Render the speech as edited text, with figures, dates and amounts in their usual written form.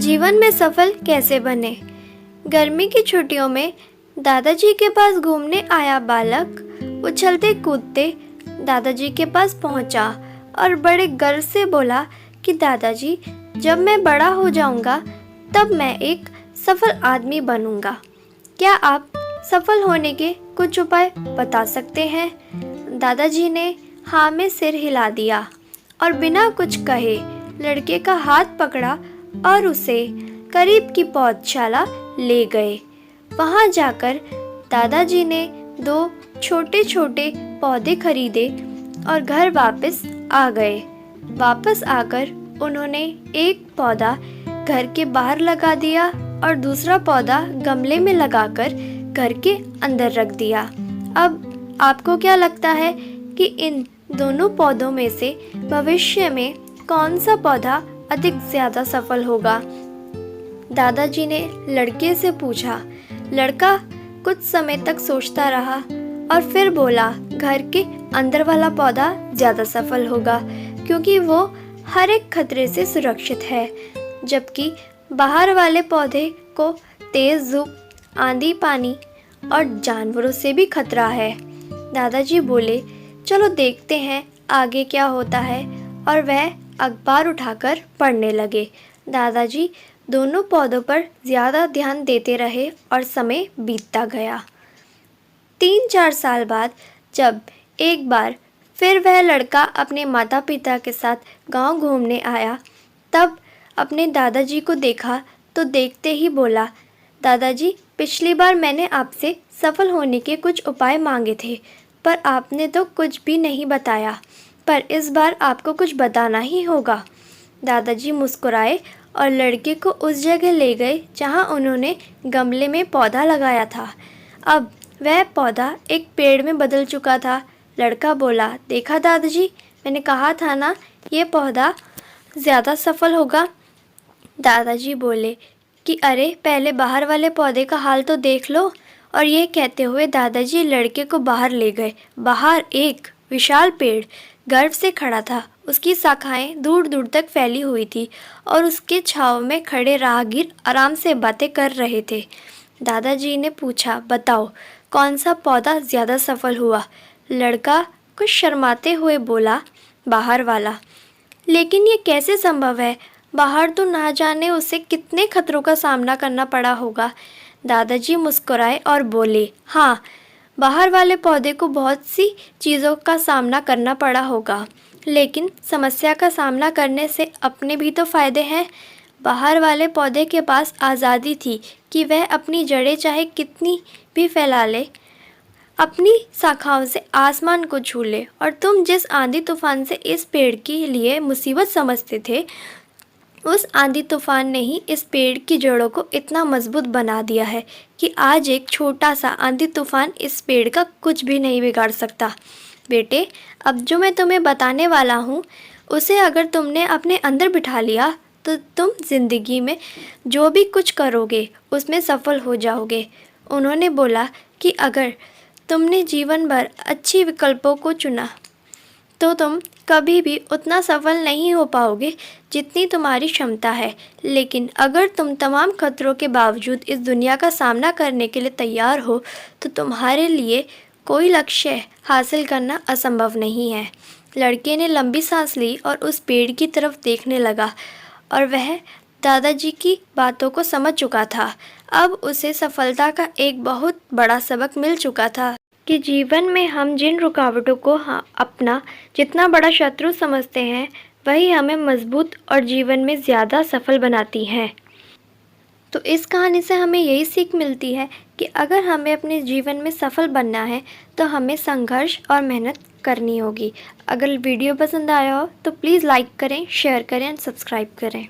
जीवन में सफल कैसे बने। गर्मी की छुट्टियों में दादाजी के पास घूमने आया बालक उछलते कूदते दादाजी के पास पहुंचा और बड़े गर्व से बोला कि दादाजी, जब मैं बड़ा हो जाऊंगा तब मैं एक सफल आदमी बनूंगा। क्या आप सफल होने के कुछ उपाय बता सकते हैं? दादाजी ने हाँ में सिर हिला दिया और बिना कुछ कहे लड़के का हाथ पकड़ा और उसे करीब की पौधशाला ले गए। वहां जाकर दादाजी ने 2 छोटे छोटे पौधे खरीदे और घर वापस आ गए। वापस आकर उन्होंने एक पौधा घर के बाहर लगा दिया और दूसरा पौधा गमले में लगाकर घर के अंदर रख दिया। अब आपको क्या लगता है कि इन दोनों पौधों में से भविष्य में कौन सा पौधा अधिक ज़्यादा सफल होगा? दादाजी ने लड़के से पूछा। लड़का कुछ समय तक सोचता रहा और फिर बोला, घर के अंदर वाला पौधा ज़्यादा सफल होगा क्योंकि वो हर एक खतरे से सुरक्षित है, जबकि बाहर वाले पौधे को तेज़ धूप, आंधी पानी और जानवरों से भी खतरा है। दादाजी बोले, चलो देखते हैं आगे क्या होता है, और वह अखबार उठाकर पढ़ने लगे। दादाजी दोनों पौधों पर ज़्यादा ध्यान देते रहे और समय बीतता गया। 3-4 साल बाद जब एक बार फिर वह लड़का अपने माता पिता के साथ गांव घूमने आया, तब अपने दादाजी को देखा तो देखते ही बोला, दादाजी, पिछली बार मैंने आपसे सफल होने के कुछ उपाय मांगे थे, पर आपने तो कुछ भी नहीं बताया, पर इस बार आपको कुछ बताना ही होगा। दादाजी मुस्कुराए और लड़के को उस जगह ले गए जहां उन्होंने गमले में पौधा लगाया था। अब वह पौधा एक पेड़ में बदल चुका था। लड़का बोला, देखा दादाजी, मैंने कहा था ना, ये पौधा ज़्यादा सफल होगा। दादाजी बोले कि अरे, पहले बाहर वाले पौधे का हाल तो देख लो। और यह कहते हुए दादाजी लड़के को बाहर ले गए। बाहर एक विशाल पेड़ गर्व से खड़ा था। उसकी शाखाएं दूर दूर तक फैली हुई थी और उसके छांव में खड़े राहगीर आराम से बातें कर रहे थे। दादाजी ने पूछा, बताओ कौन सा पौधा ज़्यादा सफल हुआ? लड़का कुछ शर्माते हुए बोला, बाहर वाला। लेकिन ये कैसे संभव है? बाहर तो ना जाने उसे कितने खतरों का सामना करना पड़ा होगा। दादाजी मुस्कुराए और बोले, हाँ, बाहर वाले पौधे को बहुत सी चीज़ों का सामना करना पड़ा होगा, लेकिन समस्या का सामना करने से अपने भी तो फ़ायदे हैं। बाहर वाले पौधे के पास आज़ादी थी कि वह अपनी जड़ें चाहे कितनी भी फैला ले, अपनी शाखाओं से आसमान को छू ले। और तुम जिस आंधी तूफान से इस पेड़ के लिए मुसीबत समझते थे, उस आंधी तूफान ने ही इस पेड़ की जड़ों को इतना मजबूत बना दिया है कि आज एक छोटा सा आंधी तूफान इस पेड़ का कुछ भी नहीं बिगाड़ सकता। बेटे, अब जो मैं तुम्हें बताने वाला हूँ, उसे अगर तुमने अपने अंदर बिठा लिया तो तुम ज़िंदगी में जो भी कुछ करोगे उसमें सफल हो जाओगे। उन्होंने बोला कि अगर तुमने जीवन भर अच्छी विकल्पों को चुना तो तुम कभी भी उतना सफल नहीं हो पाओगे जितनी तुम्हारी क्षमता है, लेकिन अगर तुम तमाम खतरों के बावजूद इस दुनिया का सामना करने के लिए तैयार हो तो तुम्हारे लिए कोई लक्ष्य हासिल करना असंभव नहीं है। लड़के ने लंबी सांस ली और उस पेड़ की तरफ देखने लगा, और वह दादाजी की बातों को समझ चुका था। अब उसे सफलता का एक बहुत बड़ा सबक मिल चुका था कि जीवन में हम जिन रुकावटों को अपना जितना बड़ा शत्रु समझते हैं, वही हमें मजबूत और जीवन में ज़्यादा सफल बनाती हैं। तो इस कहानी से हमें यही सीख मिलती है कि अगर हमें अपने जीवन में सफल बनना है तो हमें संघर्ष और मेहनत करनी होगी। अगर वीडियो पसंद आया हो तो प्लीज़ लाइक करें, शेयर करें और सब्सक्राइब करें।